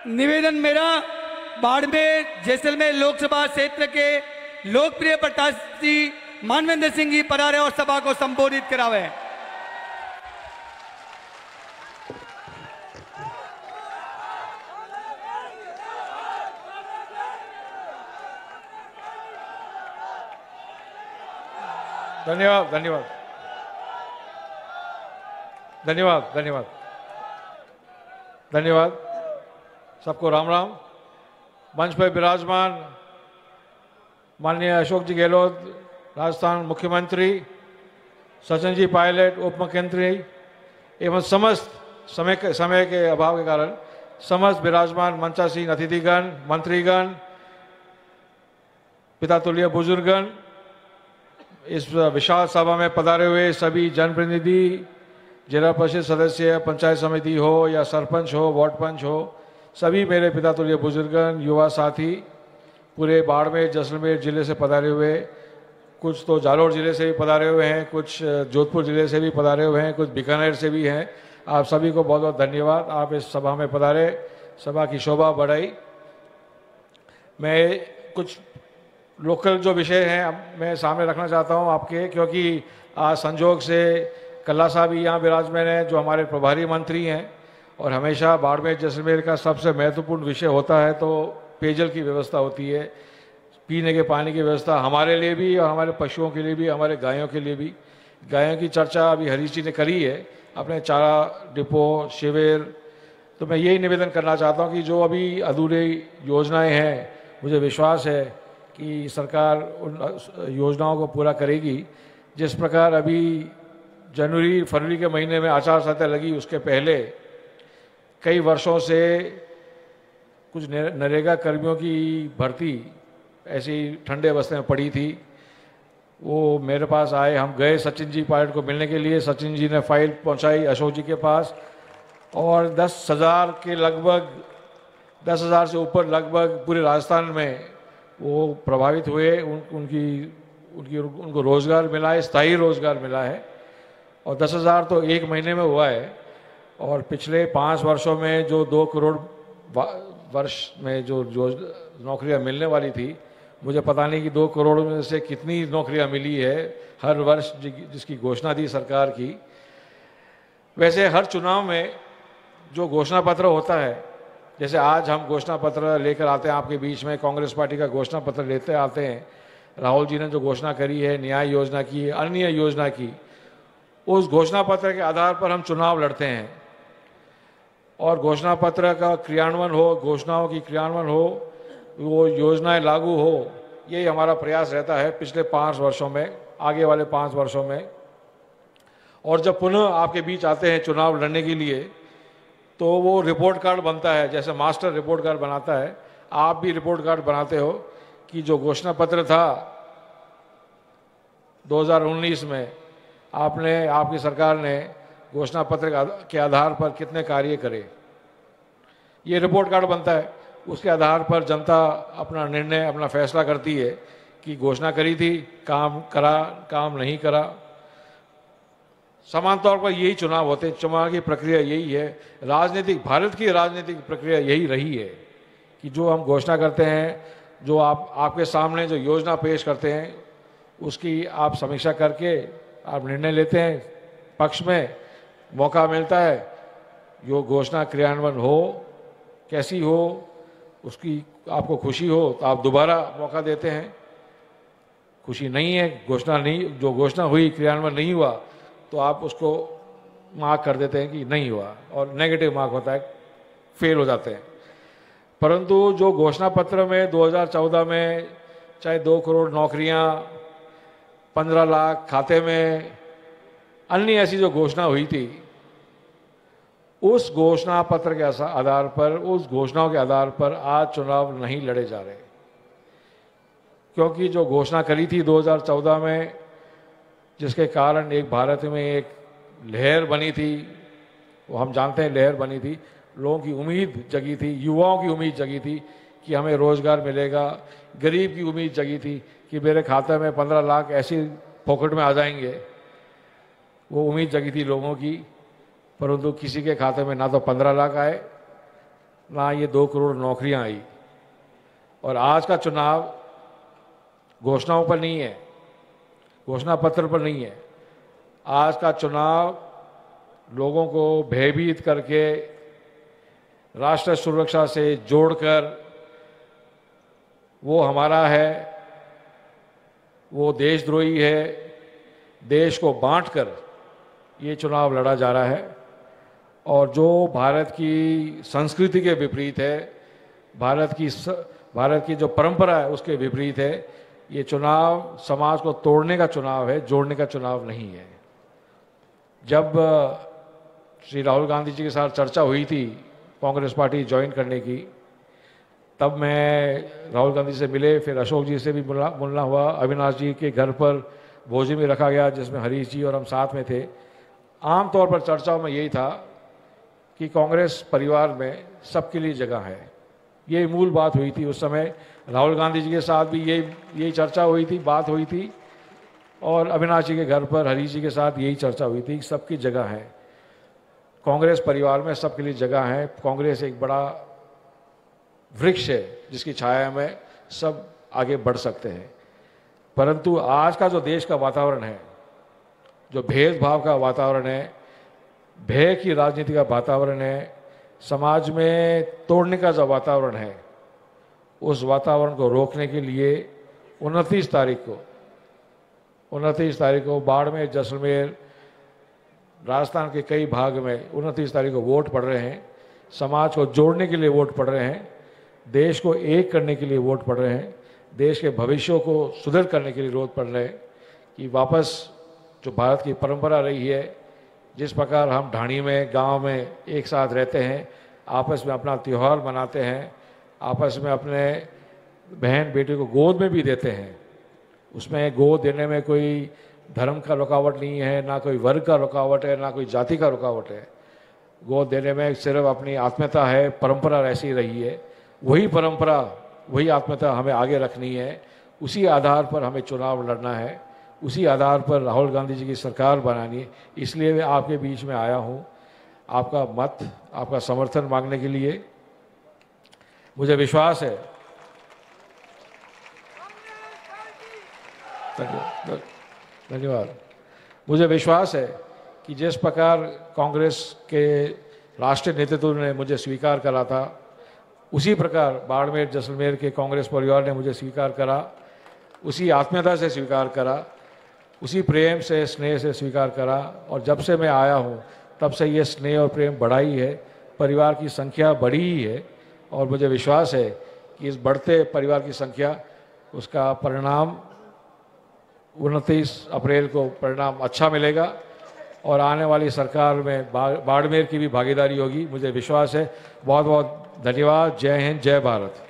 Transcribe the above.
निवेदन मेरा बाड़मेर जैसलमेर लोकसभा क्षेत्र के लोकप्रिय प्रत्याशी मानवेंद्र सिंह जी पधारे और सभा को संबोधित करावे। धन्यवाद धन्यवाद धन्यवाद धन्यवाद धन्यवाद। सबको राम राम। मंच पर विराजमान माननीय अशोक जी गहलोत राजस्थान मुख्यमंत्री, सचिन जी पायलट उप मुख्यमंत्री एवं समस्त समय के अभाव के कारण समस्त विराजमान मंचासीन अतिथिगण, मंत्रीगण, पितातुल्य बुजुर्गगण, इस विशाल सभा में पधारे हुए सभी जनप्रतिनिधि, जिला परिषद सदस्य, पंचायत समिति हो या सरपंच हो, वार्ड पंच हो, सभी मेरे पितातुल्य बुजुर्गगण, युवा साथी, पूरे बाड़मेर जैसलमेर जिले से पधारे हुए, कुछ तो जालोर जिले से भी पधारे हुए हैं, कुछ जोधपुर जिले से भी पधारे हुए हैं, कुछ बीकानेर से भी हैं। आप सभी को बहुत बहुत धन्यवाद। आप इस सभा में पधारे, सभा की शोभा बढ़ाई। मैं कुछ लोकल जो विषय हैं मैं सामने रखना चाहता हूं आपके, क्योंकि आज संजोग से कल्ला साहब भी यहाँ विराजमान हैं जो हमारे प्रभारी मंत्री हैं, और हमेशा बाड़मेर जैसलमेर का सबसे महत्वपूर्ण विषय होता है तो पेयजल की व्यवस्था होती है, पीने के पानी की व्यवस्था हमारे लिए भी और हमारे पशुओं के लिए भी, हमारे गायों के लिए भी। गायों की चर्चा अभी हरीश जी ने करी है, अपने चारा डिपो, शिविर। तो मैं यही निवेदन करना चाहता हूँ कि जो अभी अधूरी योजनाएं हैं, मुझे विश्वास है कि सरकार उन योजनाओं को पूरा करेगी। जिस प्रकार अभी जनवरी फरवरी के महीने में आचार संहिता लगी, उसके पहले कई वर्षों से कुछ नरेगा कर्मियों की भर्ती ऐसी ठंडे अवस्थे में पड़ी थी। वो मेरे पास आए, हम गए सचिन जी पायलट को मिलने के लिए। सचिन जी ने फाइल पहुंचाई अशोक जी के पास, और 10,000 के लगभग, 10,000 से ऊपर लगभग पूरे राजस्थान में वो प्रभावित हुए। उनको रोज़गार मिला है, स्थायी रोज़गार मिला है, और 10,000 तो एक महीने में हुआ है। और पिछले 5 वर्षों में जो 2 करोड़ वर्ष में जो नौकरियां मिलने वाली थी, मुझे पता नहीं कि 2 करोड़ में से कितनी नौकरियां मिली है हर वर्ष जिसकी घोषणा दी सरकार की। वैसे हर चुनाव में जो घोषणा पत्र होता है, जैसे आज हम घोषणा पत्र लेकर आते हैं आपके बीच में, कांग्रेस पार्टी का घोषणा पत्र लेते आते हैं। राहुल जी ने जो घोषणा करी है न्याय योजना की, अन्य योजना की, उस घोषणा पत्र के आधार पर हम चुनाव लड़ते हैं। और घोषणा पत्र का क्रियान्वयन हो, घोषणाओं की क्रियान्वयन हो, वो योजनाएं लागू हो, यही हमारा प्रयास रहता है पिछले 5 वर्षों में, आगे वाले 5 वर्षों में। और जब पुनः आपके बीच आते हैं चुनाव लड़ने के लिए, तो वो रिपोर्ट कार्ड बनता है, जैसे मास्टर रिपोर्ट कार्ड बनाता है, आप भी रिपोर्ट कार्ड बनाते हो कि जो घोषणा पत्र था 2019 में, आपकी सरकार ने घोषणा पत्र के आधार पर कितने कार्य करे, ये रिपोर्ट कार्ड बनता है। उसके आधार पर जनता अपना निर्णय, अपना फैसला करती है कि घोषणा करी थी, काम करा, काम नहीं करा। समान तौर पर यही चुनाव होते हैं, चुनाव की प्रक्रिया यही है। राजनीतिक, भारत की राजनीतिक प्रक्रिया यही रही है कि जो हम घोषणा करते हैं, जो आपके सामने जो योजना पेश करते हैं, उसकी आप समीक्षा करके आप निर्णय लेते हैं, पक्ष में मौका मिलता है, जो घोषणा क्रियान्वयन हो, कैसी हो, उसकी आपको खुशी हो तो आप दोबारा मौका देते हैं। खुशी नहीं है, घोषणा नहीं, जो घोषणा हुई क्रियान्वयन नहीं हुआ, तो आप उसको मार्क कर देते हैं कि नहीं हुआ, और नेगेटिव मार्क होता है, फेल हो जाते हैं। परंतु जो घोषणा पत्र में 2014 में चाहे 2 करोड़ नौकरियां, 15 लाख खाते में, अन्य ऐसी जो घोषणा हुई थी, उस घोषणा पत्र के आधार पर, उस घोषणाओं के आधार पर आज चुनाव नहीं लड़े जा रहे। क्योंकि जो घोषणा करी थी 2014 में, जिसके कारण एक भारत में एक लहर बनी थी, वो हम जानते हैं लहर बनी थी, लोगों की उम्मीद जगी थी, युवाओं की उम्मीद जगी थी कि हमें रोजगार मिलेगा, गरीब की उम्मीद जगी थी कि मेरे खाते में 15 लाख ऐसी पॉकेट में आ जाएंगे। वो उम्मीद जगी थी लोगों की, परंतु किसी के खाते में ना तो 15 लाख आए, ना ये 2 करोड़ नौकरियां आई। और आज का चुनाव घोषणाओं पर नहीं है, घोषणा पत्र पर नहीं है। आज का चुनाव लोगों को भयभीत करके, राष्ट्र सुरक्षा से जोड़कर, वो हमारा है, वो देशद्रोही है, देश को बांटकर ये चुनाव लड़ा जा रहा है। और जो भारत की संस्कृति के विपरीत है, भारत की जो परंपरा है उसके विपरीत है। ये चुनाव समाज को तोड़ने का चुनाव है, जोड़ने का चुनाव नहीं है। जब श्री राहुल गांधी जी के साथ चर्चा हुई थी कांग्रेस पार्टी ज्वाइन करने की, तब मैं राहुल गांधी से मिले, फिर अशोक जी से भी मिलना हुआ। अविनाश जी के घर पर भोजन भी रखा गया जिसमें हरीश जी और हम साथ में थे। आम तौर पर चर्चाओं में यही था कि कांग्रेस परिवार में सबके लिए जगह है। ये मूल बात हुई थी उस समय। राहुल गांधी जी के साथ भी यही चर्चा हुई थी, बात हुई थी, और अविनाश जी के घर पर हरीश जी के साथ यही चर्चा हुई थी कि सबकी जगह है, कांग्रेस परिवार में सबके लिए जगह है। कांग्रेस एक बड़ा वृक्ष है जिसकी छाया में सब आगे बढ़ सकते हैं। परंतु आज का जो देश का वातावरण है, जो भेदभाव का वातावरण है, भय की राजनीति का वातावरण है, समाज में तोड़ने का जो वातावरण है, उस वातावरण को रोकने के लिए 29 तारीख को बाड़मेर, जैसलमेर, राजस्थान के कई भाग में 29 तारीख को वोट पड़ रहे हैं। समाज को जोड़ने के लिए वोट पड़ रहे हैं, देश को एक करने के लिए वोट पड़ रहे हैं, देश के भविष्य को सुदृढ़ करने के लिए वोट पड़ रहे हैं कि वापस जो भारत की परंपरा रही है, जिस प्रकार हम ढाणी में, गांव में एक साथ रहते हैं, आपस में अपना त्यौहार मनाते हैं, आपस में अपने बहन बेटे को गोद में भी देते हैं, उसमें गोद देने में कोई धर्म का रुकावट नहीं है, ना कोई वर्ग का रुकावट है, ना कोई जाति का रुकावट है। गोद देने में सिर्फ अपनी आत्मीयता है, परंपरा ऐसी रही है, वही परंपरा, वही आत्मीयता हमें आगे रखनी है। उसी आधार पर हमें चुनाव लड़ना है, उसी आधार पर राहुल गांधी जी की सरकार बनानी है। इसलिए मैं आपके बीच में आया हूँ, आपका मत, आपका समर्थन मांगने के लिए। मुझे विश्वास है, धन्यवाद। मुझे विश्वास है कि जिस प्रकार कांग्रेस के राष्ट्रीय नेतृत्व ने मुझे स्वीकार करा था, उसी प्रकार बाड़मेर, जैसलमेर के कांग्रेस परिवार ने मुझे स्वीकार करा, उसी आत्मीयता से स्वीकार करा, उसी प्रेम से, स्नेह से स्वीकार करा। और जब से मैं आया हूँ तब से ये स्नेह और प्रेम बढ़ा ही है, परिवार की संख्या बढ़ी ही है। और मुझे विश्वास है कि इस बढ़ते परिवार की संख्या, उसका परिणाम 29 अप्रैल को परिणाम अच्छा मिलेगा और आने वाली सरकार में बाड़मेर की भी भागीदारी होगी, मुझे विश्वास है। बहुत बहुत धन्यवाद। जय हिंद, जय भारत।